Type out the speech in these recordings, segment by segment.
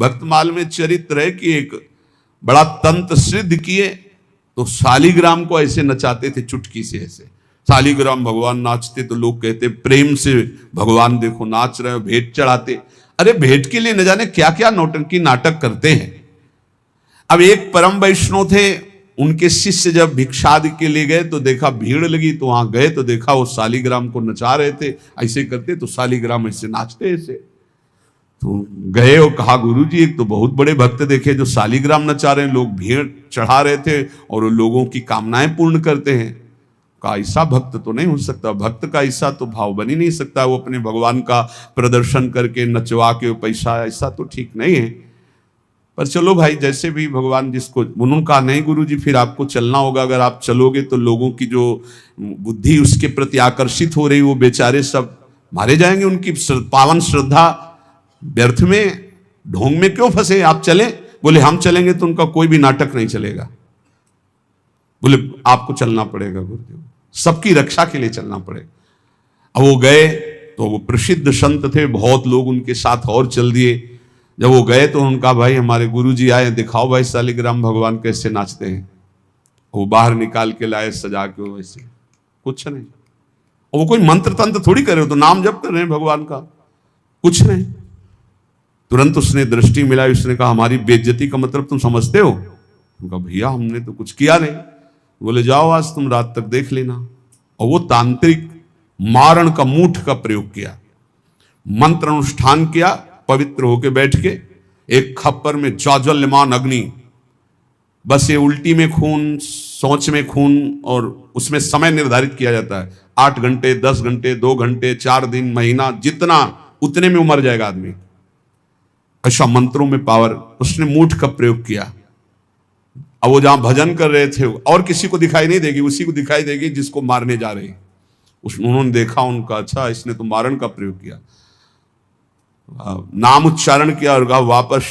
भक्तमाल में चरित्र है कि एक बड़ा तंत्र सिद्ध किए तो शालिग्राम को ऐसे नचाते थे चुटकी से, ऐसे शालिग्राम भगवान नाचते तो लोग कहते प्रेम से भगवान देखो नाच रहे हो, भेंट चढ़ाते। अरे भेंट के लिए न जाने क्या क्या नौटंकी नाटक करते हैं। अब एक परम वैष्णव थे, उनके शिष्य जब भिक्षादि के लिए गए तो देखा भीड़ लगी, तो वहां गए तो देखा वो शालिग्राम को नचा रहे थे, ऐसे करते तो शालिग्राम ऐसे नाचते ऐसे। तो गए और कहा गुरुजी एक तो बहुत बड़े भक्त देखे जो शालिग्राम नचा रहे हैं, लोग भीड़ चढ़ा रहे थे और लोगों की कामनाएं पूर्ण करते हैं। का ऐसा भक्त तो नहीं हो सकता, भक्त का ऐसा तो भाव बन ही नहीं सकता, वो अपने भगवान का प्रदर्शन करके नचवा के पैसा, ऐसा तो ठीक नहीं है। पर चलो भाई जैसे भी भगवान जिसको, उन्होंने कहा नहीं गुरुजी फिर आपको चलना होगा, अगर आप चलोगे तो लोगों की जो बुद्धि उसके प्रति आकर्षित हो रही वो बेचारे सब मारे जाएंगे, उनकी पावन श्रद्धा व्यर्थ में ढोंग में क्यों फंसे, आप चले। बोले हम चलेंगे तो उनका कोई भी नाटक नहीं चलेगा। बोले आपको चलना पड़ेगा गुरुदेव, सबकी रक्षा के लिए चलना पड़ेगा। अब वो गए तो वो प्रसिद्ध संत थे, बहुत लोग उनके साथ और चल दिए। जब वो गए तो उनका भाई हमारे गुरुजी आए, दिखाओ भाई शालिग्राम भगवान कैसे नाचते हैं। वो बाहर निकाल के लाए सजा के, वैसे कुछ नहीं, और वो कोई मंत्र तंत्र थोड़ी करे, तो नाम जप कर रहे हैं भगवान का, कुछ नहीं। तुरंत उसने दृष्टि मिलाई, उसने कहा हमारी बेइज्जती का मतलब तुम समझते हो। उनका भैया हमने तो कुछ किया नहीं। बोले जाओ आज तुम रात तक देख लेना। और वो तांत्रिक मारण का मूठ का प्रयोग किया, मंत्र अनुष्ठान किया, पवित्र होके बैठ के एक खप्पर में ज्वाज्वल्यमान अग्नि, बस ये उल्टी में खून, सोच में खून, और उसमें समय निर्धारित किया जाता है 8 घंटे 10 घंटे 2 घंटे 4 दिन महीना, जितना उतने में मर जाएगा आदमी। ऐसा मंत्रों में पावर, उसने मूठ का प्रयोग किया। अब वो जहां भजन कर रहे थे और किसी को दिखाई नहीं देगी, उसी को दिखाई देगी जिसको मारने जा रहे हैं। उन्होंने देखा उनका, अच्छा इसने तो मारण का प्रयोग किया, नाम उच्चारण किया और कहा वापस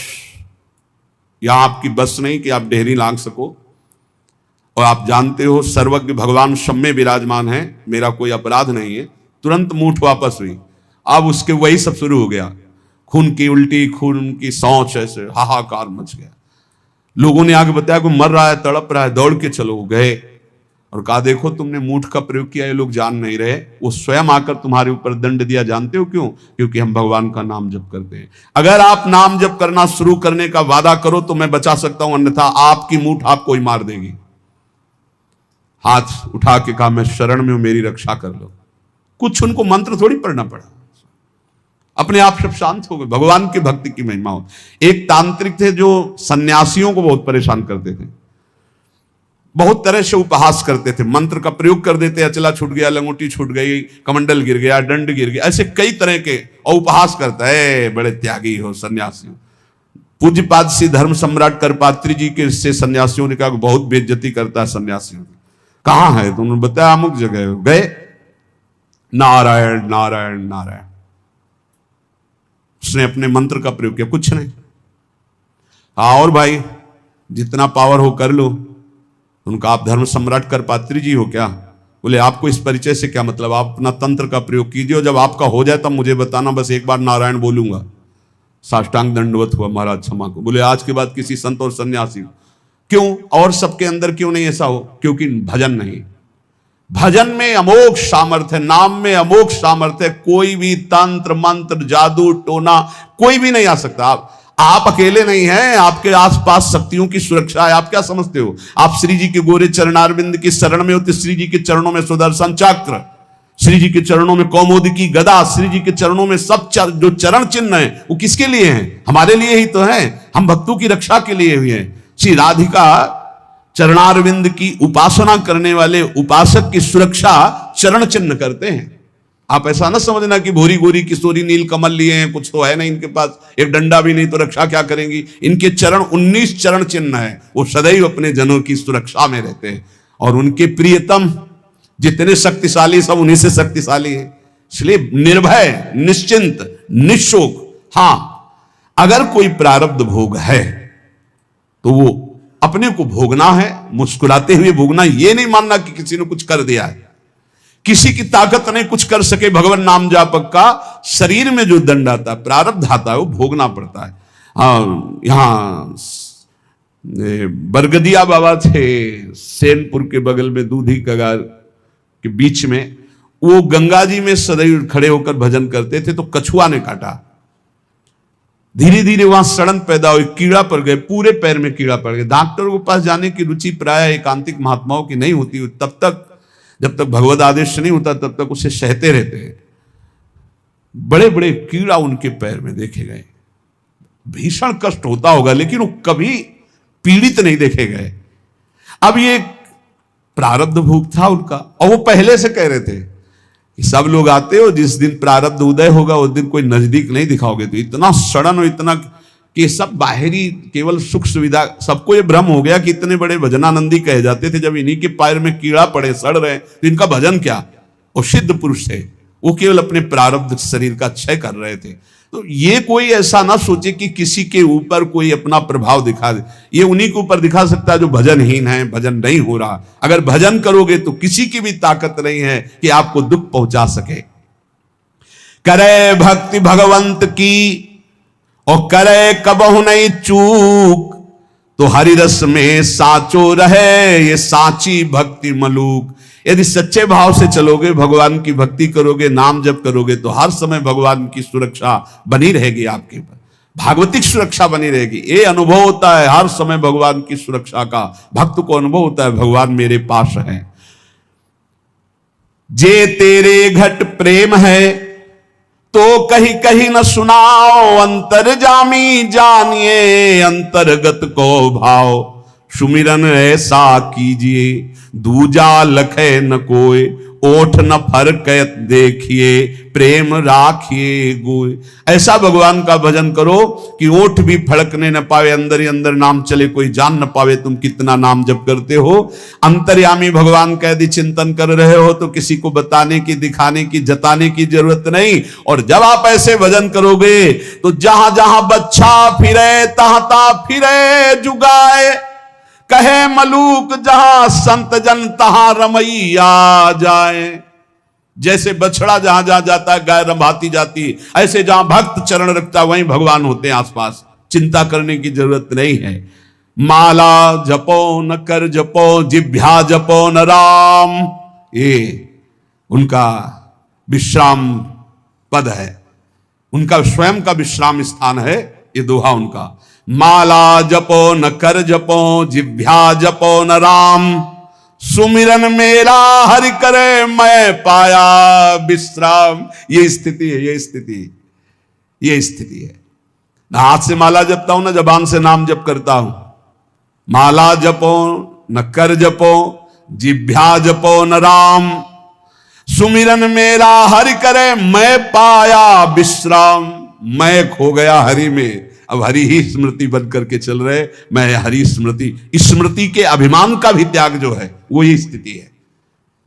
यहां आपकी बस नहीं कि आप डेहरी लांग सको, और आप जानते हो सर्वज्ञ भगवान सब में विराजमान है, मेरा कोई अपराध नहीं है। तुरंत मूठ वापस हुई। अब उसके वही सब शुरू हो गया, खून की उल्टी, खून की सौंच, ऐसे हाहाकार मच गया। लोगों ने आगे बताया कोई मर रहा है, तड़प रहा है, दौड़ के चलो। गए और कहा देखो तुमने मूठ का प्रयोग किया, ये लोग जान नहीं रहे, वो स्वयं आकर तुम्हारे ऊपर दंड दिया। जानते हो क्यों? क्योंकि हम भगवान का नाम जप करते हैं। अगर आप नाम जप करना शुरू करने का वादा करो तो मैं बचा सकता हूं, अन्यथा आपकी मूठ आपको ही मार देगी। हाथ उठा के कहा मैं शरण में हूं, मेरी रक्षा कर लो। कुछ उनको मंत्र थोड़ी पढ़ना पड़ा, अपने आप सब शांत हो गए। भगवान की भक्ति की महिमा हो। एक तांत्रिक थे जो सन्यासियों को बहुत परेशान करते थे, बहुत तरह से उपहास करते थे, मंत्र का प्रयोग कर देते, अचला छूट गया, लंगोटी छूट गई, कमंडल गिर गया, दंड गिर गया, ऐसे कई तरह के, और उपहास करता है बड़े त्यागी हो सन्यासी। पूज्यपाद श्री धर्म सम्राट करपात्री जी के से सन्यासियों ने कहा बहुत बेइज्जती करता है सन्यासियों की। कहां है? तो उन्होंने बताया अमुक जगह। गए, नारायण नारायण नारायण, उसने अपने मंत्र का प्रयोग किया, कुछ नहीं। हाँ और भाई जितना पावर हो कर लो। उनका आप धर्म सम्राट करपात्री जी हो क्या? बोले आपको इस परिचय से क्या मतलब, आप अपना तंत्र का प्रयोग कीजिए, जब आपका हो जाए तब मुझे बताना, बस एक बार नारायण बोलूंगा। साष्टांग दंडवत हुआ, महाराज क्षमा को। बोले आज के बाद किसी संत और सन्यासी क्यों और सबके अंदर क्यों नहीं ऐसा हो? क्योंकि भजन नहीं। भजन में अमोघ सामर्थ्य है, नाम में अमोघ सामर्थ्य है। कोई भी तंत्र मंत्र जादू टोना कोई भी नहीं आ सकता। आप अकेले नहीं हैं, आपके आसपास शक्तियों की सुरक्षा है। आप क्या समझते हो? आप श्री जी के गोरे चरणारविंद की शरण में होते, श्री जी के चरणों में सुदर्शन चक्र, श्री जी के चरणों में कौमुदी की गदा, श्री जी के चरणों में सब जो चरण चिन्ह है वो किसके लिए हैं? हमारे लिए ही तो है। हम भक्तों की रक्षा के लिए हुए हैं। श्री राधिका चरणारविंद की उपासना करने वाले उपासक की सुरक्षा चरण चिन्ह करते हैं। आप ऐसा ना समझना कि भोरी गोरी किशोरी नील कमल लिए हैं, कुछ तो है नहीं इनके पास, एक डंडा भी नहीं तो रक्षा क्या करेंगी। इनके चरण 19 चरण चिन्ह है, वो सदैव अपने जनों की सुरक्षा में रहते हैं। और उनके प्रियतम जितने शक्तिशाली सब उन्हीं से शक्तिशाली है। इसलिए निर्भय, निश्चिंत, निशोक। हां अगर कोई प्रारब्ध भोग है तो वो अपने को भोगना है, मुस्कुराते हुए भोगना। ये नहीं मानना कि किसी ने कुछ कर दिया है, किसी की ताकत नहीं कुछ कर सके। भगवान नाम जापक का शरीर में जो दंड आता है, प्रारब्ध आता है, वो भोगना पड़ता है। हाँ, यहाँ बरगदिया बाबा थे सेनपुर के बगल में, दूधी कगार के बीच में। वो गंगा जी में सदैव खड़े होकर भजन करते थे, तो कछुआ ने काटा। धीरे धीरे वहां सड़न पैदा हुई, कीड़ा पड़ गए, पूरे पैर में कीड़ा पड़ गया। डॉक्टरों के पास जाने की रुचि प्राय एकांतिक महात्माओं की नहीं होती, तब तक जब तक भगवत आदेश नहीं होता तब तक उसे सहते रहते हैं। बड़े बड़े कीड़ा उनके पैर में देखे गए। भीषण कष्ट होता होगा, लेकिन वो कभी पीड़ित नहीं देखे गए। अब ये प्रारब्ध भोग था उनका, और वो पहले से कह रहे थे कि सब लोग आते हो, जिस दिन प्रारब्ध उदय होगा उस दिन कोई नजदीक नहीं दिखाओगे। तो इतना सड़न और इतना कि सब बाहरी केवल सुख सुविधा, सबको ये भ्रम हो गया कि इतने बड़े भजनानंदी कहे जाते थे, जब इन्हीं के पैर में कीड़ा पड़े, सड़ रहे, तो इनका भजन क्या। वो सिद्ध पुरुष थे, वो केवल अपने प्रारब्ध शरीर का क्षय कर रहे थे। तो ये कोई ऐसा ना सोचे कि किसी के ऊपर कोई अपना प्रभाव दिखा दे। ये उन्हीं के ऊपर दिखा सकता है जो भजनहीन है, भजन नहीं हो रहा। अगर भजन करोगे तो किसी की भी ताकत नहीं है कि आपको दुख पहुंचा सके। करे भक्ति भगवंत की और करे कबहु नहीं चूक, तो हरिरस में साचो रहे ये साची भक्ति मलूक। यदि सच्चे भाव से चलोगे, भगवान की भक्ति करोगे, नाम जप करोगे, तो हर समय भगवान की सुरक्षा बनी रहेगी आपके ऊपर, भागवतिक सुरक्षा बनी रहेगी। ये अनुभव होता है हर समय भगवान की सुरक्षा का, भक्त को अनुभव होता है भगवान मेरे पास है। जे तेरे घट प्रेम है तो कहीं कहीं न सुनाओ, अंतर्जामी जानिए अंतर्गत को भाव। सुमिरन ऐसा कीजिए दूजा लखे न कोय, ओठ न फरकत देखिए प्रेम राखिए गोय। ऐसा भगवान का भजन करो कि ओठ भी फड़कने न पावे, अंदर ही अंदर नाम चले, कोई जान न पावे तुम कितना नाम जप करते हो। अंतर्यामी भगवान का यदि चिंतन कर रहे हो तो किसी को बताने की, दिखाने की, जताने की जरूरत नहीं। और जब आप ऐसे भजन करोगे तो जहां जहां बच्चा फिरे तहां तहां फिरे जुगाए, कहे मलूक जहां संत जन तहां रमैया जाए। जैसे बछड़ा जहां जहां जाता है गाय रंभाती जाती, ऐसे जहां भक्त चरण रखता वहीं भगवान होते हैं आसपास, चिंता करने की जरूरत नहीं है। माला जपो न कर जपो, जिभ्या जपो न राम, ये उनका विश्राम पद है, उनका स्वयं का विश्राम स्थान है ये दोहा उनका। माला जपो न कर जपो, जिभ्या जपो न राम, सुमिरन मेरा हरि करे मैं पाया विश्राम। ये स्थिति है, ये स्थिति है। ना हाथ से माला जपता हूं, ना जबान से नाम जप करता हूं। माला जपो न कर जपो, जिभ्या जपो न राम, सुमिरन मेरा हरि करे मैं पाया विश्राम। मैं खो गया हरि में, अब हरि ही स्मृति बन करके चल रहे, मैं हरि स्मृति। स्मृति के अभिमान का भी त्याग जो है वो ये स्थिति है।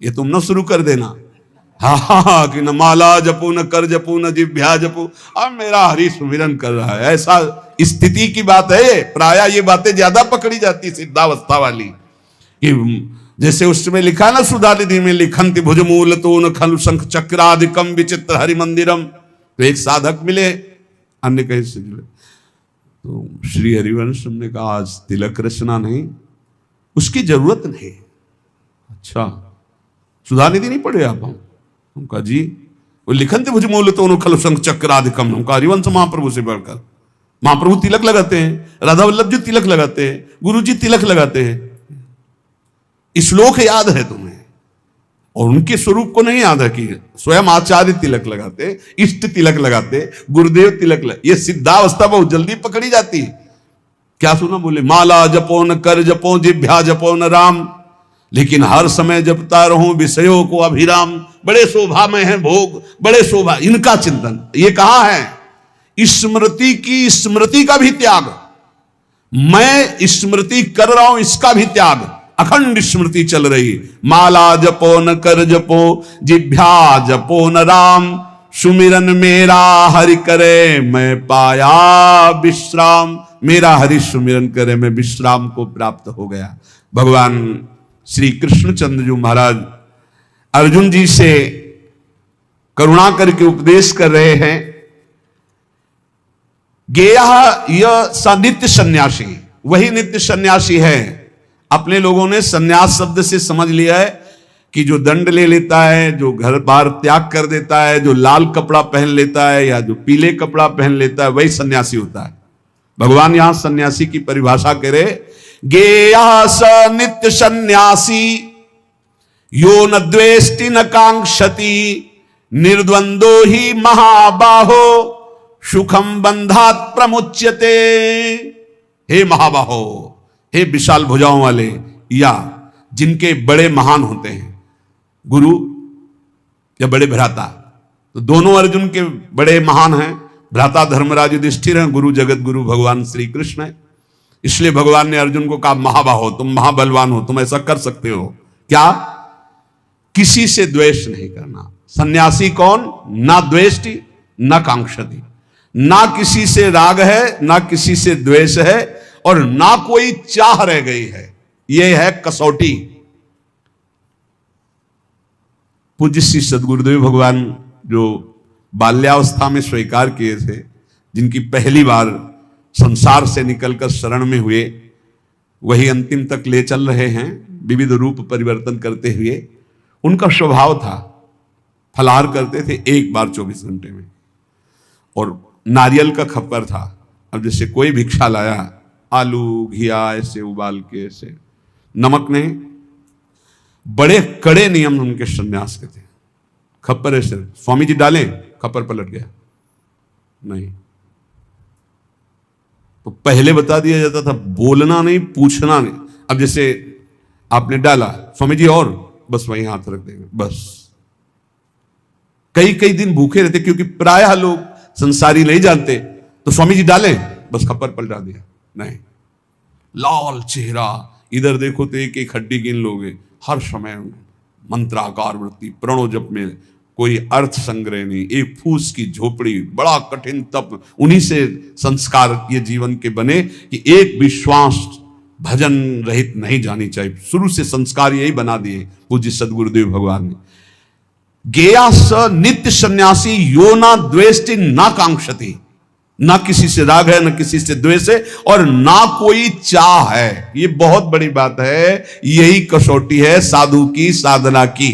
ये तुम न शुरू कर देना हाँ कि न माला जपू न कर जपू न जिभ्या जपू, अब मेरा हरि सुमिरन कर रहा है, ऐसा स्थिति की बात है। प्राय ये बातें ज्यादा पकड़ी जाती सिद्धावस्था वाली, कि जैसे उसमें लिखा ना सुधानिधि में, लिखंति भुजमूल तो न खलु शंख चक्रादिकम विचित्र हरि मंदिरम। तो एक साधक मिले, अन्य कहीं से मिले, तो श्री हरिवंश ने कहा आज तिलक रचना नहीं, उसकी जरूरत नहीं। अच्छा सुधानिधि नहीं पढ़े आप? उनका जी वो लिखन थे मुझे मूल तो खल संघ चक्राधिकम। उनका हरिवंश महाप्रभु से बढ़कर, महाप्रभु तिलक लगाते हैं, राधा वल्लभ जी तिलक लगाते हैं, गुरु जी तिलक लगाते हैं। श्लोक याद है तुम्हें, और उनके स्वरूप को नहीं याद है कि स्वयं आचार्य तिलक लगाते, इष्ट तिलक लगाते, गुरुदेव तिलक लगाते। ये सिद्धावस्था बहुत जल्दी पकड़ी जाती है। क्या सुना बोले, माला जपो न कर जपो, जिभ्या जपो न राम, लेकिन हर समय जपता रहूं विषयों को अभिराम। बड़े शोभा में है भोग, बड़े शोभा, इनका चिंतन। ये कहा है स्मृति की, स्मृति का भी त्याग, मैं स्मृति कर रहा हूं इसका भी त्याग, अखंड स्मृति चल रही। माला जपो न कर जपो, जिभ्या जपो न राम, सुमिरन मेरा हरि करे मैं पाया विश्राम। मेरा हरि सुमिरन करे मैं विश्राम को प्राप्त हो गया। भगवान श्री कृष्णचंद्र जी महाराज अर्जुन जी से करुणा करके उपदेश कर रहे हैं गेया यह स नित्य सन्यासी, वही नित्य सन्यासी है। अपने लोगों ने सन्यास शब्द से समझ लिया है कि जो दंड ले लेता है, जो घर बार त्याग कर देता है, जो लाल कपड़ा पहन लेता है या जो पीले कपड़ा पहन लेता है, वही सन्यासी होता है। भगवान यहां सन्यासी की परिभाषा करे, गेया स नित्य सन्यासी यो न द्वेष्टि न कांक्षति निर्द्वंदो ही महाबाहो सुखम बंधात प्रमुच्यते। हे महाबाहो, हे विशाल भुजाओं वाले, या जिनके बड़े महान होते हैं, गुरु या बड़े भ्राता, तो दोनों अर्जुन के बड़े महान हैं। भ्राता धर्मराज युधिष्ठिर हैं, गुरु जगत गुरु भगवान श्री कृष्ण है। इसलिए भगवान ने अर्जुन को कहा, महाबाहो, तुम महाबलवान हो, तुम ऐसा कर सकते हो। क्या? किसी से द्वेष नहीं करना। सन्यासी कौन? ना द्वेष्टि ना कांक्षति, ना किसी से राग है, ना किसी से द्वेष है, और ना कोई चाह रह गई है। यह है कसौटी। पूज्य श्री सद्गुरुदेव भगवान जो बाल्यावस्था में स्वीकार किए थे, जिनकी पहली बार संसार से निकलकर शरण में हुए, वही अंतिम तक ले चल रहे हैं विविध रूप परिवर्तन करते हुए। उनका स्वभाव था, फलाहार करते थे एक बार 24 घंटे में, और नारियल का खप्पर था। अब जैसे कोई भिक्षा लाया, आलू घिया ऐसे उबाल के, ऐसे नमक नहीं, बड़े कड़े नियम उनके सन्यास के थे। खप्पर ऐसे स्वामी जी डालें, खप्पर पलट गया नहीं। तो पहले बता दिया जाता था, बोलना नहीं, पूछना नहीं। अब जैसे आपने डाला, स्वामी जी और, बस वहीं हाथ रख देंगे, बस। कई कई दिन भूखे रहते, क्योंकि प्रायः लोग संसारी नहीं जानते, तो स्वामी जी डालें, बस खप्पर पलटा दिया नहीं। लाल चेहरा, इधर देखो तो एक एक हड्डी गिन लोगे, हर समय मंत्राकार वृत्ति, प्रणो जप में कोई अर्थ संग्रह नहीं, एक फूस की झोपड़ी, बड़ा कठिन तप। उन्हीं से संस्कार ये जीवन के बने कि एक विश्वास भजन रहित नहीं जानी चाहिए। शुरू से संस्कार यही बना दिए पूज्य सद्गुरुदेव भगवान ने। गेया स नित्य सन्यासी यो ना द्वेष्टि ना कांक्षति, ना किसी से राग है, ना किसी से द्वेष है, और ना कोई चाह है। ये बहुत बड़ी बात है। यही कसौटी है साधु की साधना की।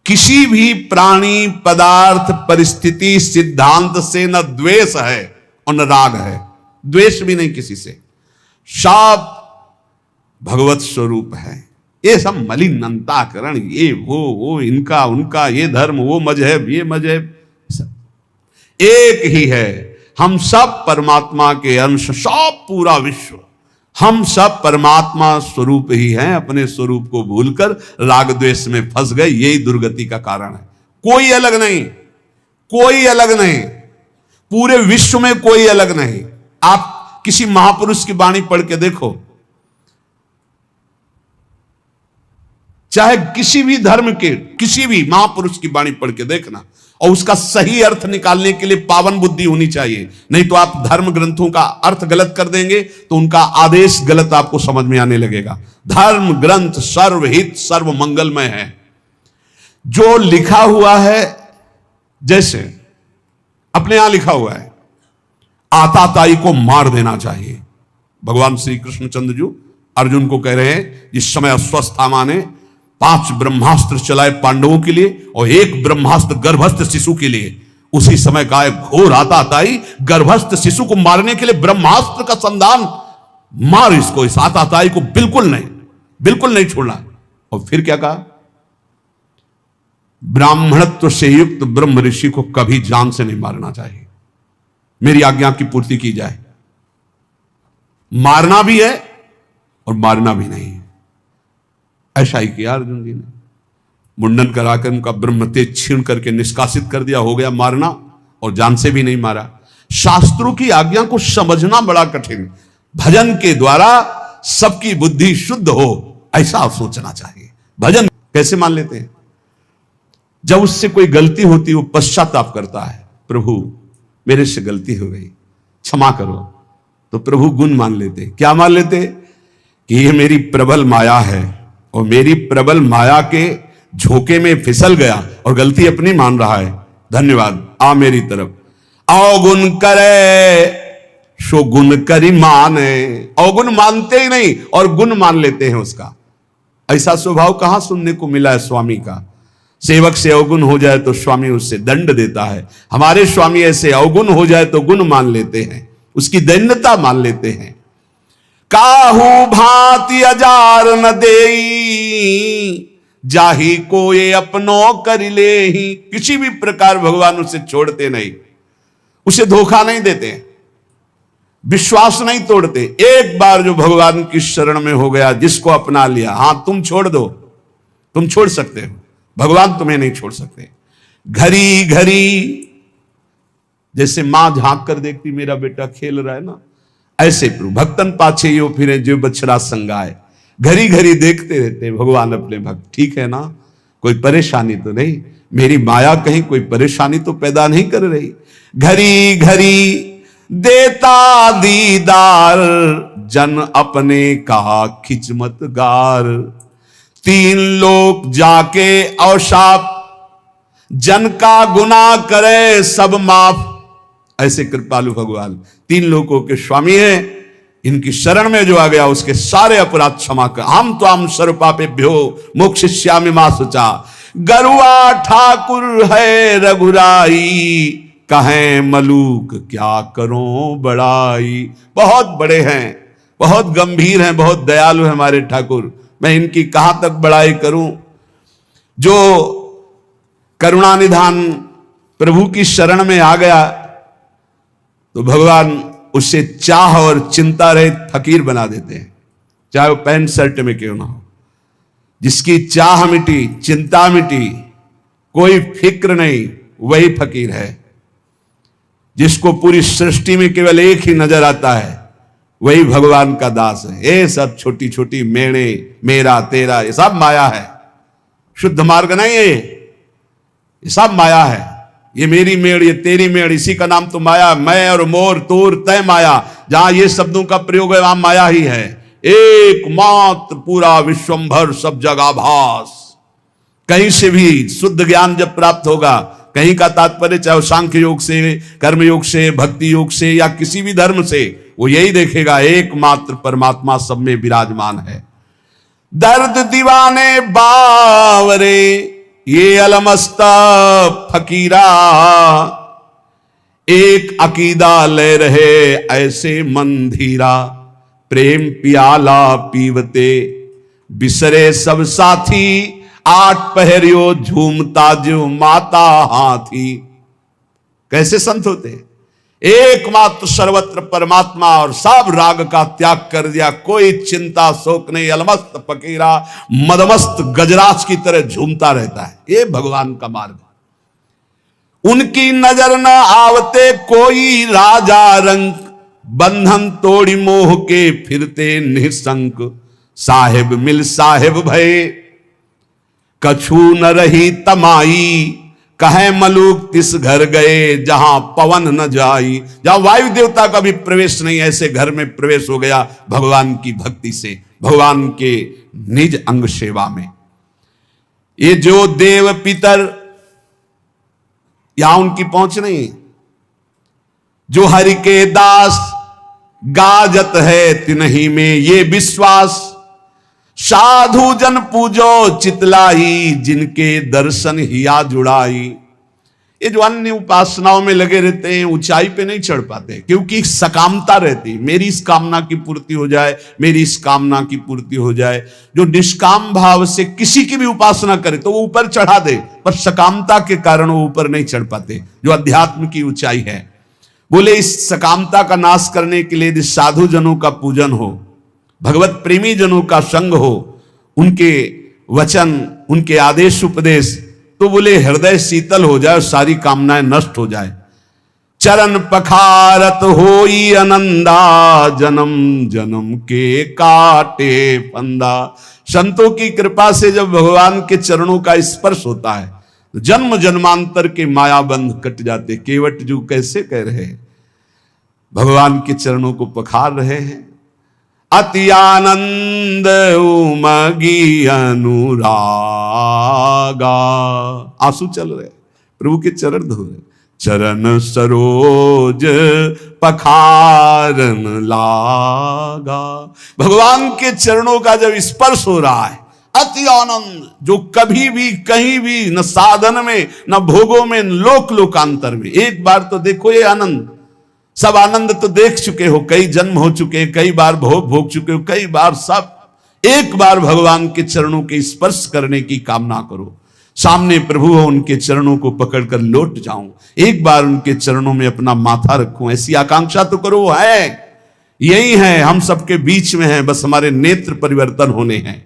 किसी भी प्राणी, पदार्थ, परिस्थिति, सिद्धांत से न द्वेष है और न राग है, द्वेष भी नहीं किसी से। सब भगवत स्वरूप है। ये सब मलिनताकरण, ये वो इनका उनका, ये धर्म वो मजहब ये मजहब, एक ही है। हम सब परमात्मा के अंश, सब पूरा विश्व, हम सब परमात्मा स्वरूप ही हैं। अपने स्वरूप को भूलकर राग द्वेष में फंस गए, यही दुर्गति का कारण है। कोई अलग नहीं, कोई अलग नहीं, पूरे विश्व में कोई अलग नहीं। आप किसी महापुरुष की वाणी पढ़ के देखो, चाहे किसी भी धर्म के किसी भी महापुरुष की वाणी पढ़ के देखना, और उसका सही अर्थ निकालने के लिए पावन बुद्धि होनी चाहिए। नहीं तो आप धर्म ग्रंथों का अर्थ गलत कर देंगे तो उनका आदेश गलत आपको समझ में आने लगेगा। धर्म ग्रंथ सर्वहित सर्व मंगलमय है। जो लिखा हुआ है, जैसे अपने यहां लिखा हुआ है, आताताई को मार देना चाहिए। भगवान श्री कृष्णचंद्र जी अर्जुन को कह रहे हैं, जिस समय अश्वत्थामा ने 5 ब्रह्मास्त्र चलाए पांडवों के लिए और 1 ब्रह्मास्त्र गर्भस्थ शिशु के लिए, उसी समय का एक घोर आताताई गर्भस्थ शिशु को मारने के लिए ब्रह्मास्त्र का संधान, मार इसको, इस आताताई को बिल्कुल नहीं छोड़ना। और फिर क्या कहा? ब्राह्मणत्व से युक्त ब्रह्म ऋषि को कभी जान से नहीं मारना चाहिए, मेरी आज्ञा की पूर्ति की जाए। मारना भी है और मारना भी नहीं है। ऐसा ही किया अर्जुन जी ने, मुंडन कराकर उनका ब्रह्म तेज छीन करके निष्कासित कर दिया। हो गया मारना, और जान से भी नहीं मारा। शास्त्रों की आज्ञा को समझना बड़ा कठिन है। भजन के द्वारा सबकी बुद्धि शुद्ध हो, ऐसा सोचना चाहिए। भजन कैसे मान लेते हैं? जब उससे कोई गलती होती, वो पश्चाताप करता है, प्रभु मेरे से गलती हो गई, क्षमा करो, तो प्रभु गुण मान लेते। क्या मान लेते? कि ये मेरी प्रबल माया है, और मेरी प्रबल माया के झोंके में फिसल गया और गलती अपनी मान रहा है, धन्यवाद, आ मेरी तरफ। अवगुण करे सो गुण करी माने। अवगुण मानते ही नहीं और गुण मान लेते हैं उसका। ऐसा स्वभाव कहां सुनने को मिला है स्वामी का। सेवक से अवगुण हो जाए तो स्वामी उससे दंड देता है। हमारे स्वामी ऐसे अवगुण हो जाए तो गुण मान लेते हैं, उसकी दैन्यता मान लेते हैं। काहू भांति अजार न देई, जाही को ये अपनो कर ले ही। किसी भी प्रकार भगवान उसे छोड़ते नहीं, उसे धोखा नहीं देते, विश्वास नहीं तोड़ते। एक बार जो भगवान की शरण में हो गया, जिसको अपना लिया, हां तुम छोड़ दो, तुम छोड़ सकते हो, भगवान तुम्हें नहीं छोड़ सकते। घड़ी घड़ी जैसे मां झांक कर देखती मेरा बेटा खेल रहा है ना, ऐसे प्रभु भक्तन पाछे यो फिरे जो बछड़ा संगाए। घड़ी घड़ी देखते रहते भगवान अपने भक्त, ठीक है ना, कोई परेशानी तो नहीं, मेरी माया कहीं कोई परेशानी तो पैदा नहीं कर रही। घड़ी घड़ी देता दीदार, जन अपने कहा खिचमत गार। तीन लोग जाके अवशाप, जन का गुनाह करे सब माफ। ऐसे कृपालु भगवान तीन लोगों के स्वामी हैं। इनकी शरण में जो आ गया उसके सारे अपराध क्षमा कर। हम तो हम सर्वपापेभ्यो मोक्षयिष्यामि मा शुचा। गरुआ ठाकुर है रघुराई, कहें मलूक क्या करो बड़ाई। बहुत बड़े हैं, बहुत गंभीर हैं, बहुत दयालु हैं हमारे ठाकुर, मैं इनकी कहां तक बड़ाई करूं। जो करुणानिधान प्रभु की शरण में आ गया तो भगवान उससे चाह और चिंता रहित फकीर बना देते हैं, चाहे वो पैंट शर्ट में क्यों ना हो। जिसकी चाह मिटी, चिंता मिटी, कोई फिक्र नहीं, वही फकीर है। जिसको पूरी सृष्टि में केवल एक ही नजर आता है, वही भगवान का दास है। ये सब छोटी छोटी मेणे, मेरा तेरा, ये सब माया है, शुद्ध मार्ग नहीं है, ये सब माया है। ये मेरी मेड़, ये तेरी मेड़, इसी का नाम तो माया। मैं और मोर, तोर, तय माया, जहां ये शब्दों का प्रयोग है वहां माया ही है। एकमात्र पूरा विश्वंभर सब जगह भास। कहीं से भी शुद्ध ज्ञान जब प्राप्त होगा, कहीं का तात्पर्य चाहे सांख्य योग से, कर्म योग से, भक्ति योग से या किसी भी धर्म से, वो यही देखेगा एकमात्र परमात्मा सब में विराजमान है। दर्द दीवाने बावरे, ये अलमस्ता फकीरा, एक अकीदा ले रहे ऐसे मंधीरा। प्रेम पियाला पीवते बिसरे सब साथी, आठ पहरियो झूमता जो माता हाथी। कैसे संत होते हैं, एकमात्र सर्वत्र परमात्मा और सब राग का त्याग कर दिया, कोई चिंता शोक नहीं। अलमस्त फकीरा, मदमस्त गजराज की तरह झूमता रहता है। ये भगवान का मार्ग। उनकी नजर न आवते कोई राजा रंग, बंधन तोड़ी मोह के फिरते निसंक। साहेब मिल साहेब भय, कछु न रही तमाई। कहे मलूक तिस घर गए, जहां पवन न जाई। जहां वायु देवता का भी प्रवेश नहीं, ऐसे घर में प्रवेश हो गया भगवान की भक्ति से, भगवान के निज अंग सेवा में। ये जो देव पितर, यहां उनकी पहुंच नहीं। जो हरि के दास गाजत है तिन्ही में ये विश्वास। साधु जन पूजो चितलाई, जिनके दर्शन हिया जुड़ाई। ये जो अन्य उपासनाओं में लगे रहते हैं, ऊंचाई पे नहीं चढ़ पाते, क्योंकि सकामता रहती। मेरी इस कामना की पूर्ति हो जाए, मेरी इस कामना की पूर्ति हो जाए। जो निष्काम भाव से किसी की भी उपासना करे तो वो ऊपर चढ़ा दे, पर सकामता के कारण वो ऊपर नहीं चढ़ पाते, जो अध्यात्म की ऊंचाई है। बोले इस सकामता का नाश करने के लिए यदि साधु जनों का पूजन हो, भगवत प्रेमी जनों का संग हो, उनके वचन, उनके आदेश उपदेश, तो बोले हृदय शीतल हो जाए, सारी कामनाएं नष्ट हो जाए। चरण पखारत होई आनंदा, जन्म जन्म के काटे फंदा। संतों की कृपा से जब भगवान के चरणों का स्पर्श होता है तो जन्म जन्मांतर के मायाबंध कट जाते। केवट जो कैसे कह रहे हैं, भगवान के चरणों को पखार रहे हैं। अति आनंद उमगी अनुरागा, आंसू चल रहे, प्रभु के चरण धो रहे। चरण सरोज पखारन लागा। भगवान के चरणों का जब स्पर्श हो रहा है, अति आनंद, जो कभी भी कहीं भी न साधन में न भोगों में न लोक लोकांतर में। एक बार तो देखो ये आनंद, सब आनंद तो देख चुके हो, कई जन्म हो चुके, कई बार भोग भोग चुके हो, कई बार सब। एक बार भगवान के चरणों के स्पर्श करने की कामना करो। सामने प्रभु हो, उनके चरणों को पकड़कर लौट जाऊं, एक बार उनके चरणों में अपना माथा रखूं, ऐसी आकांक्षा तो करो। है यही है, हम सबके बीच में है, बस हमारे नेत्र परिवर्तन होने हैं।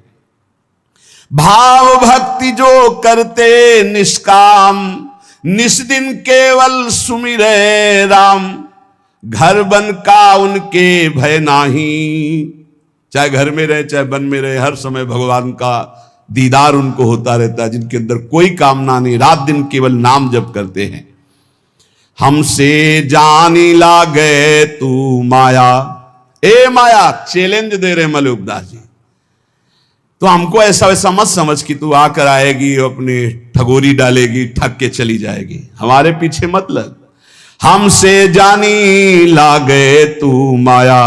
भाव भक्ति जो करते निष्काम, निस्दिन केवल सुमिरे राम। घर बन का उनके भय नाही, चाहे घर में रहे चाहे वन में रहे, हर समय भगवान का दीदार उनको होता रहता है, जिनके अंदर कोई कामना नहीं, रात दिन केवल नाम जप करते हैं। हमसे जानी लागे तू माया, ए माया, चैलेंज दे रहे मलुकदास जी। तो हमको ऐसा वैसा मत समझ कि तू आकर आएगी, अपनी ठगोरी डालेगी, ठग के चली जाएगी, हमारे पीछे मत लग। हमसे जानी लागे तू माया,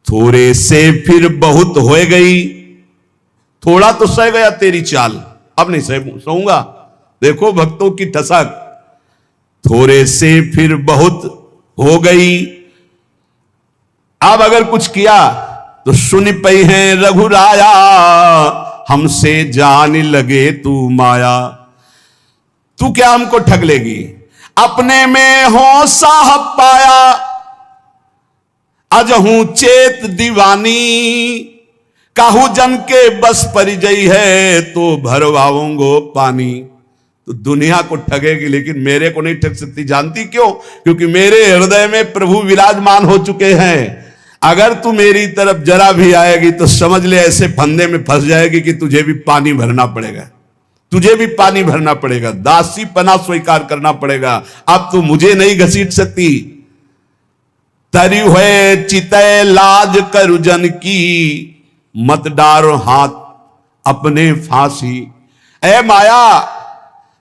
थोड़े से फिर बहुत हो गई। थोड़ा तो सह गया तेरी चाल, अब नहीं सहूंगा। देखो भक्तों की ठसक, थोड़े से फिर बहुत हो गई। अब अगर कुछ किया तो सुन पई है रघुराया, हमसे जान लगे तू माया। तू क्या हमको ठग लेगी, अपने में हो साहब पाया। अजहू चेत दीवानी, काहू जन के बस परिजई है, तो भरवाऊंगो पानी। तो दुनिया को ठगेगी लेकिन मेरे को नहीं ठग सकती। जानती क्यों? क्योंकि मेरे हृदय में प्रभु विराजमान हो चुके हैं। अगर तू मेरी तरफ जरा भी आएगी तो समझ ले ऐसे फंदे में फंस जाएगी कि तुझे भी पानी भरना पड़ेगा, तुझे भी पानी भरना पड़ेगा, दासी पना स्वीकार करना पड़ेगा। अब तू मुझे नहीं घसीट सकती। तरी हुए चितय लाज करु जन की, मत डारो हाथ अपने फांसी। ए माया,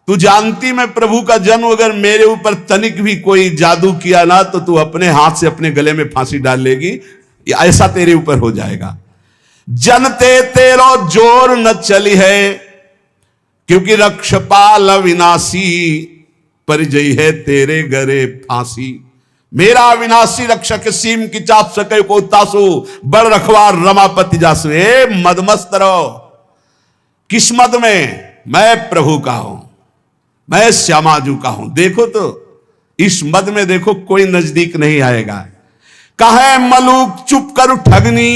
तू जानती मैं प्रभु का जन्म, अगर मेरे ऊपर तनिक भी कोई जादू किया ना तो तू अपने हाथ से अपने गले में फांसी डाल लेगी, ऐसा तेरे ऊपर हो जाएगा। जनते तेरो जोर न चली है, क्योंकि रक्षपाल अविनाशी, परिजय है तेरे गरे फांसी। मेरा अविनाशी रक्षक सीम की चाप सके को तासु, बड़ रखवार रमापति जासु। ए मदमस्त रहो, किस मद में? मैं प्रभु का हूं, मैं श्यामाजू का हूं। देखो तो इस मद में देखो कोई नजदीक नहीं आएगा। कहे मलूक चुप कर ठगनी,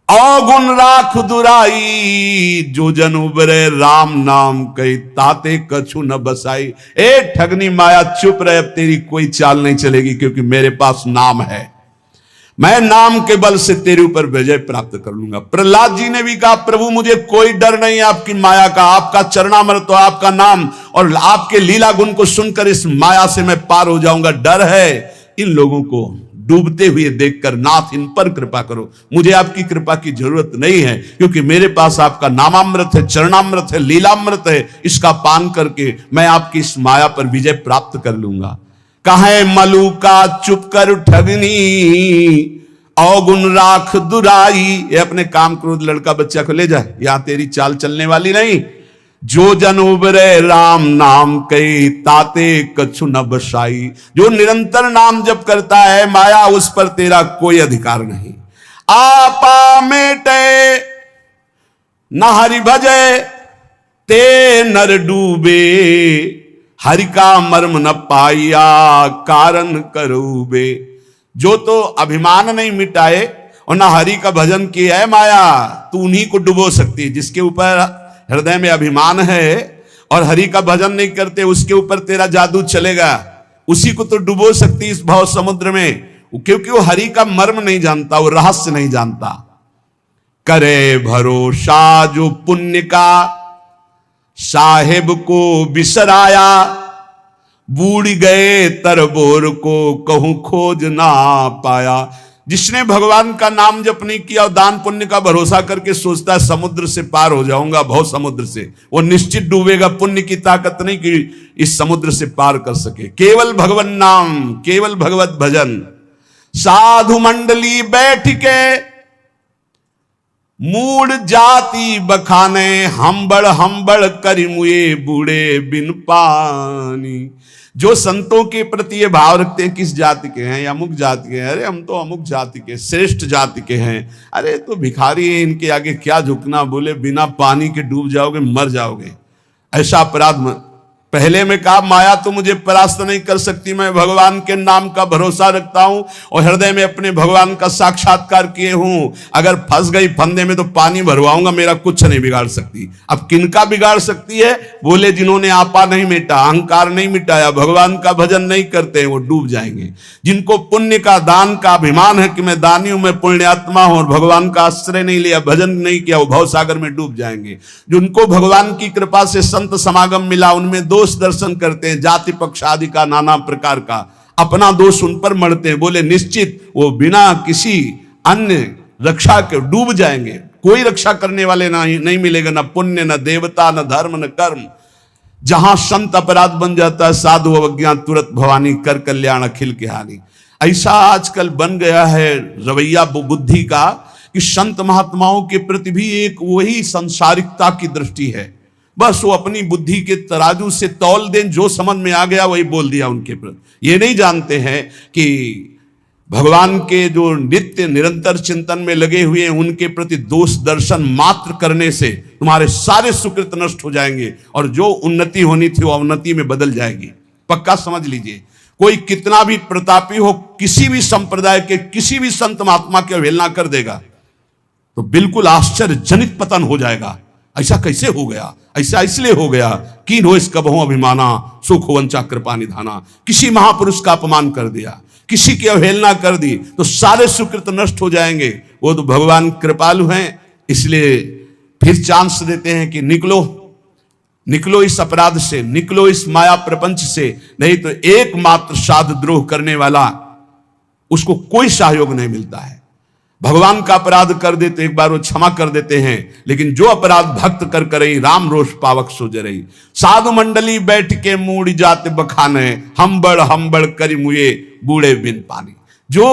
अवगुण राख दुराई। जो जन उबरे राम नाम कही, ताते कछु न बसाई। ए ठगनी माया चुप रहे, अब तेरी कोई चाल नहीं चलेगी, क्योंकि मेरे पास नाम है। मैं नाम के बल से तेरे ऊपर विजय प्राप्त कर लूंगा। प्रहलाद जी ने भी कहा, प्रभु मुझे कोई डर नहीं है आपकी माया का, आपका चरणामृत, आपका नाम और आपके लीला गुण को सुनकर इस माया से मैं पार हो जाऊंगा। डर है इन लोगों को डूबते हुए देखकर, नाथ इन पर कृपा करो। मुझे आपकी कृपा की जरूरत नहीं है, क्योंकि मेरे पास आपका नामामृत है, चरणामृत है, लीलामृत है। इसका पान करके मैं आपकी इस माया पर विजय प्राप्त कर लूंगा। कहे मलू का चुप कर ठगनी, अवगुण राख दुराई। ये अपने काम क्रोध लड़का बच्चा को ले जाए, यहां तेरी चाल चलने वाली नहीं। जो जन उबरे राम नाम कई, ताते कछु न बसाई। जो निरंतर नाम जप करता है, माया उस पर तेरा कोई अधिकार नहीं। आपा मेटे न हरि भजे, ते नर डूबे। हरि का मर्म न पाया, कारण करूबे। जो तो अभिमान नहीं मिटाए और ना हरि का भजन किया है माया, तू उन्हीं को डुबो सकती है। जिसके ऊपर हृदय में अभिमान है और हरि का भजन नहीं करते, उसके ऊपर तेरा जादू चलेगा। उसी को तो डुबो सकती इस भाव समुद्र में, क्योंकि वो हरि का मर्म नहीं जानता, वो रहस्य नहीं जानता। करे भरोसा जो पुण्य का, साहेब को बिसराया। बूढ़ गए तरबोर को, कहूं खोज ना पाया। जिसने भगवान का नाम जप नहीं किया और दान पुण्य का भरोसा करके सोचता है समुद्र से पार हो जाऊंगा, भव समुद्र से, वो निश्चित डूबेगा। पुण्य की ताकत नहीं कि इस समुद्र से पार कर सके। केवल भगवान नाम, केवल भगवत भजन। साधु मंडली बैठ के मूड जाति बखाने, हम्बड़ हम्बड़ करि मुए बूढ़े बिन पानी। जो संतों के प्रति ये भाव रखते हैं किस जाति के हैं या अमुक जाति के हैं, अरे हम तो अमुक जाति के, श्रेष्ठ जाति के हैं, अरे तो भिखारी हैं, इनके आगे क्या झुकना, बोले बिना पानी के डूब जाओगे, मर जाओगे। ऐसा अपराध पहले में कहा, माया तो मुझे परास्त नहीं कर सकती, मैं भगवान के नाम का भरोसा रखता हूं और हृदय में अपने भगवान का साक्षात्कार किए हूं। अगर फंस गई फंदे में तो पानी भरवाऊंगा, मेरा कुछ नहीं बिगाड़ सकती। अब किनका बिगाड़ सकती है? बोले जिन्होंने आपा नहीं मिटा, अहंकार नहीं मिटाया, भगवान का भजन नहीं करते हैं, वो डूब जाएंगे। जिनको पुण्य का, दान का अभिमान है कि मैं दानी हूं, मैं पुण्यात्मा हूं, और भगवान का आश्रय नहीं लिया, भजन नहीं किया, वो भवसागर में डूब जाएंगे। जिनको भगवान की कृपा से संत समागम मिला, उनमें दोष दर्शन करते हैं, जाति पक्ष आदि का, नाना प्रकार का, अपना दोष उन पर मढ़ते हैं, बोले निश्चित वो बिना किसी अन्य रक्षा के डूब जाएंगे। कोई रक्षा करने वाले नहीं मिलेगा, न पुण्य, न देवता, न धर्म, न कर्म। जहां संत अपराध बन जाता है, साधु अवज्ञा तुरंत भवानी, कर कल्याण अखिल के हानि। ऐसा आजकल बन गया है रवैया बुद्धि का कि संत महात्माओं के प्रति भी एक वही संसारिकता की दृष्टि है। बस वो अपनी बुद्धि के तराजू से तौल दें, जो समझ में आ गया वही बोल दिया उनके प्रति। ये नहीं जानते हैं कि भगवान के जो नित्य निरंतर चिंतन में लगे हुए हैं, उनके प्रति दोष दर्शन मात्र करने से तुम्हारे सारे सुकृत नष्ट हो जाएंगे और जो उन्नति होनी थी वो अवनति में बदल जाएगी। पक्का समझ लीजिए। कोई कितना भी प्रतापी हो, किसी भी संप्रदाय के किसी भी संत महात्मा की अवहेलना कर देगा तो बिल्कुल आश्चर्यजनित पतन हो जाएगा। ऐसा कैसे हो गया? ऐसा इसलिए हो गया कि नो इस कबहों अभिमाना, सुख वंचा कृपा निधाना। किसी महापुरुष का अपमान कर दिया, किसी की अवहेलना कर दी तो सारे सुकृत नष्ट हो जाएंगे। वो तो भगवान कृपालु हैं, इसलिए फिर चांस देते हैं कि निकलो, निकलो इस अपराध से, निकलो इस माया प्रपंच से, नहीं तो एकमात्र साध द्रोह करने वाला, उसको कोई सहयोग नहीं मिलता है। भगवान का अपराध कर देते एक बार वो क्षमा कर देते हैं, लेकिन जो अपराध भक्त कर करई, राम रोष पावक सोज रही। साधु मंडली बैठ के मूड जाते बखाने, हम्बड़ हम्बड़ करि मुए बूढ़े बिन पानी। जो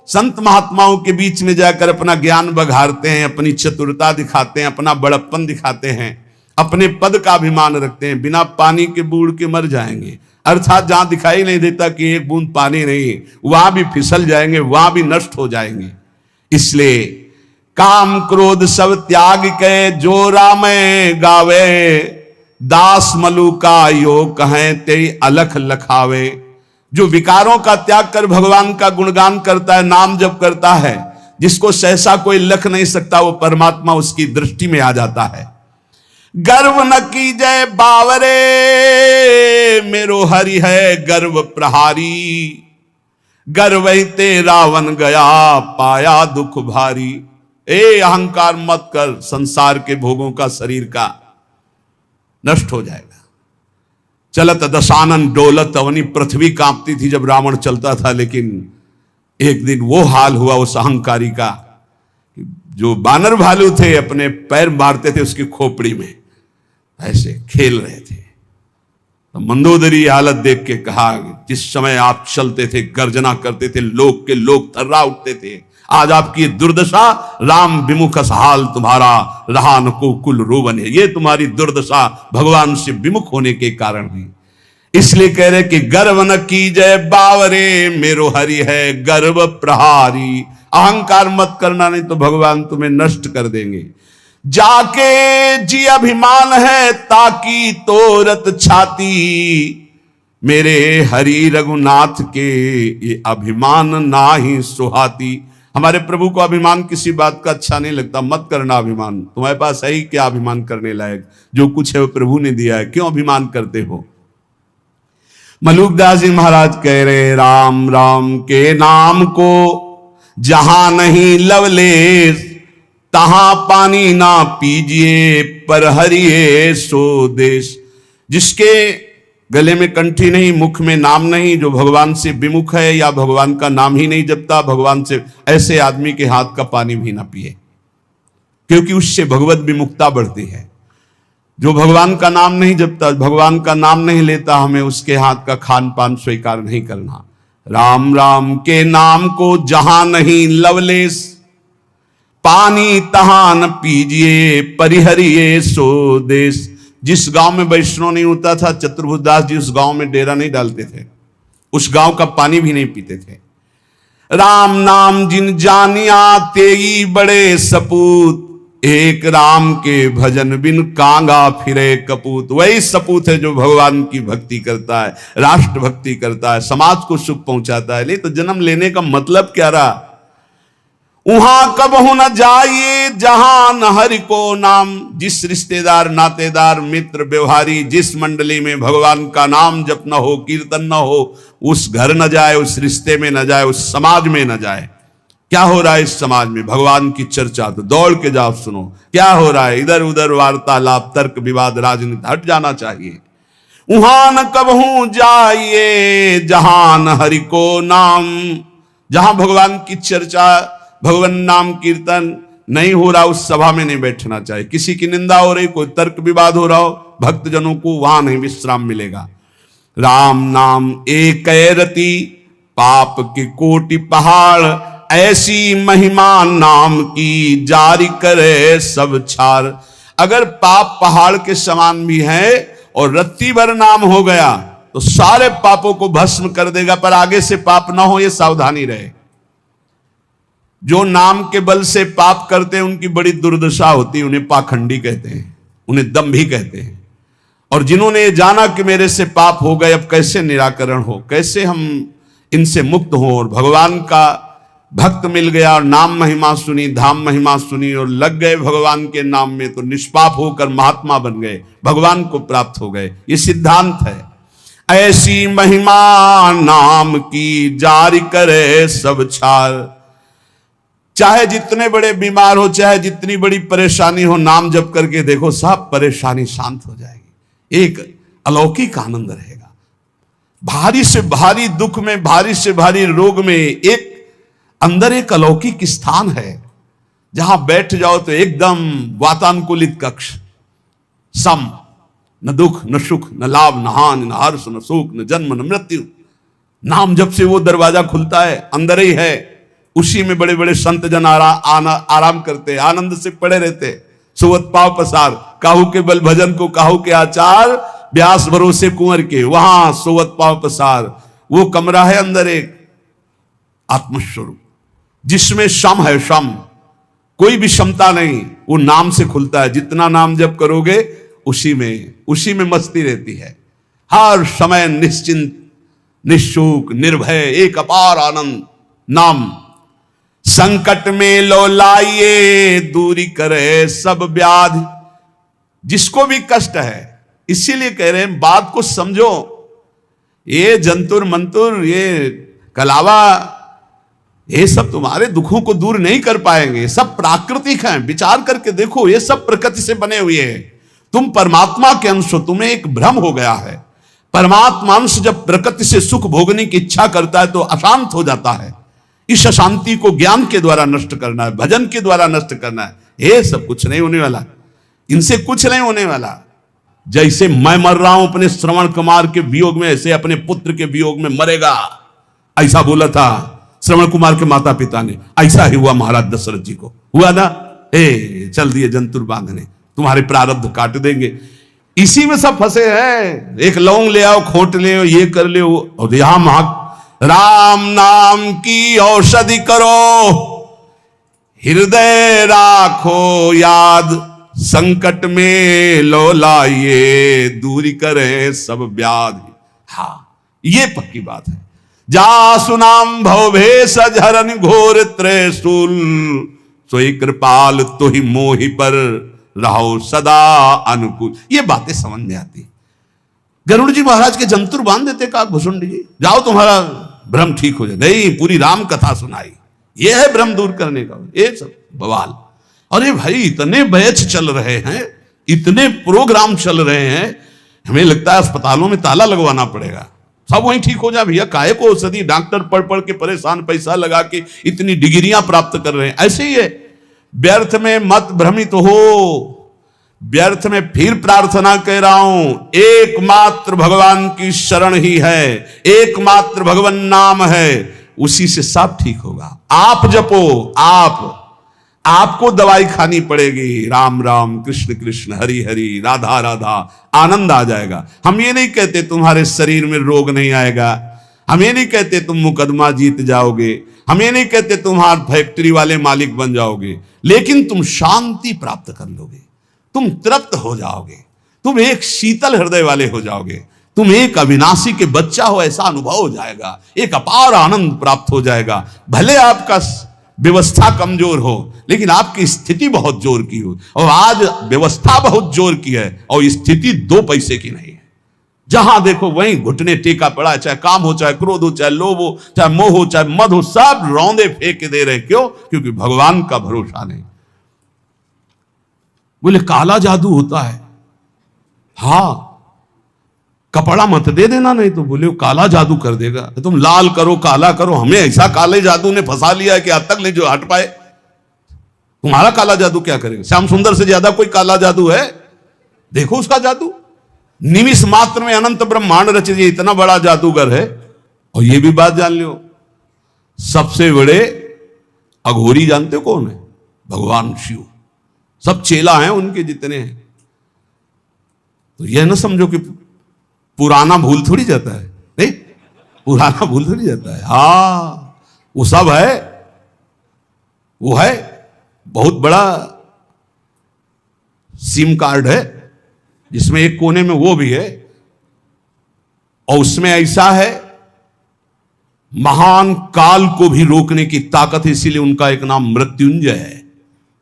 संत महात्माओं के बीच में जाकर अपना ज्ञान बघारते हैं, अपनी चतुरता दिखाते हैं, अपना बड़प्पन दिखाते हैं, अपने पद का अभिमान रखते हैं, बिना पानी के बूढ़ के मर जाएंगे। अर्थात जहां दिखाई नहीं देता कि एक बूंद पानी नहीं, वहां भी फिसल जाएंगे, वहां भी नष्ट हो जाएंगे। इसलिए काम क्रोध सब त्याग के, जो राम गावे, दास मलु का यो कहें तेरी अलख लखावे। जो विकारों का त्याग कर भगवान का गुणगान करता है, नाम जप करता है, जिसको सहसा कोई लख नहीं सकता, वो परमात्मा उसकी दृष्टि में आ जाता है। गर्व न कीजय बावरे, मेरो हरि है गर्व प्रहारी। गर्वैते रावण गया पाया दुख भारी। ए अहंकार मत कर, संसार के भोगों का, शरीर का नष्ट हो जाएगा। चलत दशानन डोलत अवनी, पृथ्वी कांपती थी जब रावण चलता था, लेकिन एक दिन वो हाल हुआ उस अहंकारी का, जो बानर भालू थे अपने पैर मारते थे उसकी खोपड़ी में, ऐसे खेल रहे थे। तो मंदोदरी हालत देख के कहा, जिस समय आप चलते थे, गर्जना करते थे, लोग के लोग थर्रा उठते थे, आज आपकी दुर्दशा, राम विमुख हाल तुम्हारा, रहा न को कुल रोवन है। ये तुम्हारी दुर्दशा भगवान से विमुख होने के कारण हुई। इसलिए कह रहे कि गर्व न कीजय बावरे, मेरो हरि है गर्व प्रहारी। अहंकार मत करना, नहीं तो भगवान तुम्हें नष्ट कर देंगे। जाके जी अभिमान है ताकि तोरत छाती, मेरे हरि रघुनाथ के ये अभिमान ना ही सुहाती। हमारे प्रभु को अभिमान किसी बात का अच्छा नहीं लगता। मत करना अभिमान, तुम्हारे पास है ही क्या अभिमान करने लायक? जो कुछ है वो प्रभु ने दिया है, क्यों अभिमान करते हो? मलुकदास जी महाराज कह रहे, राम राम के नाम को जहां नहीं लवलेश, तहां पानी ना पीजिए पर हरिये सो देश। जिसके गले में कंठी नहीं, मुख में नाम नहीं, जो भगवान से विमुख है या भगवान का नाम ही नहीं जपता, भगवान से, ऐसे आदमी के हाथ का पानी भी ना पिए, क्योंकि उससे भगवत विमुखता बढ़ती है। जो भगवान का नाम नहीं जपता, भगवान का नाम नहीं लेता, हमें उसके हाथ का खान पान स्वीकार नहीं करना। राम राम के नाम को जहां नहीं लवलेस, पानी तहां न पीजिए, परिहरिए सो देश। जिस गांव में वैष्णव नहीं होता था, चतुर्भुज दास जी उस गांव में डेरा नहीं डालते थे, उस गांव का पानी भी नहीं पीते थे। राम नाम जिन जानिया तेई बड़े सपूत, एक राम के भजन बिन कांगा फिरे कपूत। वही सपूत है जो भगवान की भक्ति करता है, राष्ट्र भक्ति करता है, समाज को सुख पहुंचाता है। नहीं तो जन्म लेने का मतलब क्या रहा? वहां कबहू न जाइए जहां न हरि को नाम। जिस रिश्तेदार, नातेदार, मित्र, व्यवहारी, जिस मंडली में भगवान का नाम जप न हो, कीर्तन न हो, उस घर न जाए, उस रिश्ते में न जाए, उस समाज में न जाए। क्या हो रहा है इस समाज में? भगवान की चर्चा तो दौड़ के जाओ सुनो। क्या हो रहा है? इधर उधर वार्तालाप, तर्क विवाद, राजनीति, हट जाना चाहिए। वहां न कबहू जाइए जहां न हरि को नाम। जहां भगवान की चर्चा, भगवान नाम कीर्तन नहीं हो रहा, उस सभा में नहीं बैठना चाहिए। किसी की निंदा हो रही, कोई तर्क विवाद हो रहा हो, भक्तजनों को वहां नहीं विश्राम मिलेगा। राम नाम एक रति, पाप के कोटि पहाड़, ऐसी महिमा नाम की जारी करे सब छार। अगर पाप पहाड़ के समान भी है और रत्ती भर नाम हो गया तो सारे पापों को भस्म कर देगा, पर आगे से पाप ना हो, ये सावधानी रहे। जो नाम के बल से पाप करते हैं उनकी बड़ी दुर्दशा होती है, उन्हें पाखंडी कहते हैं, उन्हें दंभी कहते हैं। और जिन्होंने ये जाना कि मेरे से पाप हो गए, अब कैसे निराकरण हो, कैसे हम इनसे मुक्त हो, और भगवान का भक्त मिल गया और नाम महिमा सुनी, धाम महिमा सुनी और लग गए भगवान के नाम में, तो निष्पाप होकर महात्मा बन गए, भगवान को प्राप्त हो गए। ये सिद्धांत है। ऐसी महिमा नाम की जारी करे सब छार। चाहे जितने बड़े बीमार हो, चाहे जितनी बड़ी परेशानी हो, नाम जप करके देखो, सब परेशानी शांत हो जाएगी। एक अलौकिक आनंद रहेगा। भारी से भारी दुख में, भारी से भारी रोग में एक अंदर एक अलौकिक स्थान है, जहां बैठ जाओ तो एकदम वातानुकूलित कक्ष, सम, न दुख न सुख, न लाभ न हानि, न हर्ष न शोक, न जन्म न मृत्यु। नाम जब से वो दरवाजा खुलता है, अंदर ही है। उसी में बड़े बड़े संत जन आराम करते, आनंद से पड़े रहते। सुवत पाव पसार, काहू के बल भजन को काहू के आचार, व्यास भरोसे कुंवर के, वहां सुवत पाव पसार। वो कमरा है अंदर एक आत्मस्वरूप, जिसमें शम है, शम, कोई भी क्षमता नहीं, वो नाम से खुलता है। जितना नाम जप करोगे उसी में मस्ती रहती है। हर समय निश्चिंत, निशुक, निर्भय, एक अपार आनंद। नाम संकट में लो लाइए, दूरी करे सब व्याधि। जिसको भी कष्ट है, इसीलिए कह रहे हैं बात को समझो। ये जंतुर मंतुर, ये कलावा, ये सब तुम्हारे दुखों को दूर नहीं कर पाएंगे। ये सब प्राकृतिक हैं, विचार करके देखो, ये सब प्रकृति से बने हुए हैं। तुम परमात्मा के अंश हो, तुम्हें एक भ्रम हो गया है। परमात्मा अंश जब प्रकृति से सुख भोगने की इच्छा करता है तो अशांत हो जाता है। इस अशांति को ज्ञान के द्वारा नष्ट करना है, भजन के द्वारा नष्ट करना है। ये सब कुछ नहीं होने वाला, इनसे कुछ नहीं होने वाला। जैसे मैं मर रहा हूं अपने श्रवण कुमार के वियोग में, ऐसे अपने पुत्र के वियोग में मरेगा, ऐसा बोला था श्रवण कुमार के माता पिता ने। ऐसा ही हुआ महाराज दशरथ जी को, हुआ ना। चल दिए जंतुर बांधने, तुम्हारे प्रारब्ध काट देंगे। इसी में सब फंसे हैं। एक लौंग ले आओ, खोट ले आओ, ये कर ले, और यहां राम नाम की औषधि करो, हृदय राखो याद, संकट में लो लाइए, दूरी करे सब व्याधि। हाँ, ये पक्की बात है। जा सुनाम भवभेष झरन घोर त्रिशूल, सोई कृपाल तो ही मोहि पर रहो सदा अनुकूल। ये बातें समझ में आती। गरुड़ जी महाराज के जंतुर बांध देते काकभूषुंड जी, जाओ तुम्हारा भ्रम ठीक हो जाए। नहीं, पूरी राम कथा सुनाई। ये है भ्रम दूर करने का, ये सब बवाल। अरे भाई, इतने बैच चल रहे हैं, इतने प्रोग्राम चल रहे हैं, हमें लगता है अस्पतालों में ताला लगवाना पड़ेगा, सब वहीं ठीक हो जाए। भैया काहे को औषधि, डॉक्टर पढ़ पढ़ के परेशान, पैसा लगा के इतनी डिग्रियां प्राप्त कर रहे हैं। ऐसे ही है, व्यर्थ में मत भ्रमित हो, व्यर्थ में फिर प्रार्थना कह रहा हूं, एकमात्र भगवान की शरण ही है, एकमात्र भगवान नाम है, उसी से सब ठीक होगा। आप जपो, आपको दवाई खानी पड़ेगी, राम राम कृष्ण कृष्ण हरि हरि राधा राधा, आनंद आ जाएगा। हम ये नहीं कहते तुम्हारे शरीर में रोग नहीं आएगा, हम ये नहीं कहते तुम मुकदमा जीत जाओगे, हम ये नहीं कहते तुम्हारे फैक्ट्री वाले मालिक बन जाओगे, लेकिन तुम शांति प्राप्त कर लोगे, तुम तृप्त हो जाओगे, तुम एक शीतल हृदय वाले हो जाओगे, तुम एक अविनाशी के बच्चा हो ऐसा अनुभव हो जाएगा, एक अपार आनंद प्राप्त हो जाएगा। भले आपका व्यवस्था कमजोर हो, लेकिन आपकी स्थिति बहुत जोर की हो, और आज व्यवस्था बहुत जोर की है और स्थिति 2 पैसे की नहीं है। जहां देखो वहीं घुटने टेका पड़ा है, चाहे काम हो, चाहे क्रोध हो, चाहे लोभ हो, चाहे मोह हो, चाहे मद हो, सब रौंदे फेंक दे रहे। क्यों? क्योंकि भगवान का भरोसा नहीं। बोले काला जादू होता है, हाँ कपड़ा मत दे देना, नहीं तो बोले वो काला जादू कर देगा। तुम लाल करो काला करो, हमें ऐसा काले जादू ने फंसा लिया है कि आज तक नहीं जो हट पाए। तुम्हारा काला जादू क्या करेगा? श्याम सुंदर से ज्यादा कोई काला जादू है? देखो उसका जादू, निमिष मात्र में अनंत ब्रह्मांड रच दिए, इतना बड़ा जादूगर है। और ये भी बात जान लो, सबसे बड़े अघोरी जानते कौन है? भगवान शिव। सब चेला हैं उनके जितने हैं। तो यह ना समझो कि पुराना भूल थोड़ी जाता है, नहीं पुराना भूल थोड़ी जाता है। हाँ वो सब है, वो है बहुत बड़ा सिम कार्ड है, जिसमें एक कोने में वो भी है, और उसमें ऐसा है महान काल को भी रोकने की ताकत है, इसीलिए उनका एक नाम मृत्युंजय है।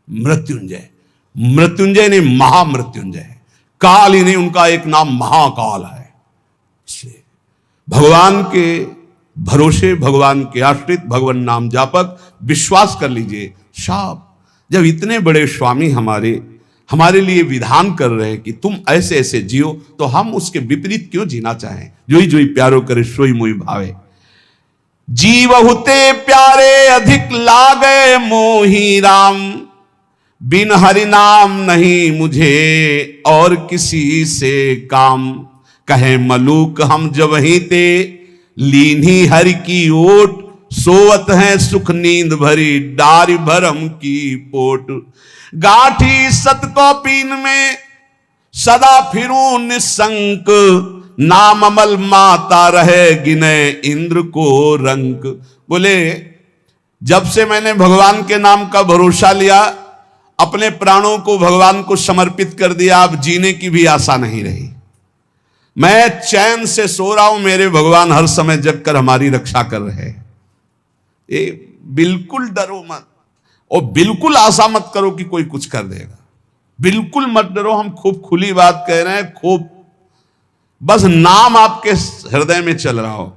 मृत्युंजय, मृत्युंजय नहीं महामृत्युंजय है, काल ही नहीं, उनका एक नाम महाकाल है। इसलिए भगवान के भरोसे, भगवान के आश्रित, भगवान नाम जापक, विश्वास कर लीजिए। साहब जब इतने बड़े स्वामी हमारे लिए विधान कर रहे हैं कि तुम ऐसे ऐसे जियो, तो हम उसके विपरीत क्यों जीना चाहें? जो ही प्यारो करे सोई मोहि भावे। जीव हुते प्यारे अधिक लागे मोहि राम, बिन हरि नाम नहीं मुझे और किसी से काम। कहे मलूक हम जब ही ते लीन्ही हरि की ओट, सोवत है सुख नींद भरी डारी भरम की पोट। गाठी सत को पीन में सदा फिरूं निसंक, नाम अमल माता रहे गिने इंद्र को रंक। बोले जब से मैंने भगवान के नाम का भरोसा लिया, अपने प्राणों को भगवान को समर्पित कर दिया, अब जीने की भी आशा नहीं रही। मैं चैन से सो रहा हूं, मेरे भगवान हर समय जगकर हमारी रक्षा कर रहे हैं। ये बिल्कुल डरो मत, और बिल्कुल आशा मत करो कि कोई कुछ कर देगा। बिल्कुल मत डरो, हम खूब खुली बात कह रहे हैं, खूब बस नाम आपके हृदय में चल रहा हो।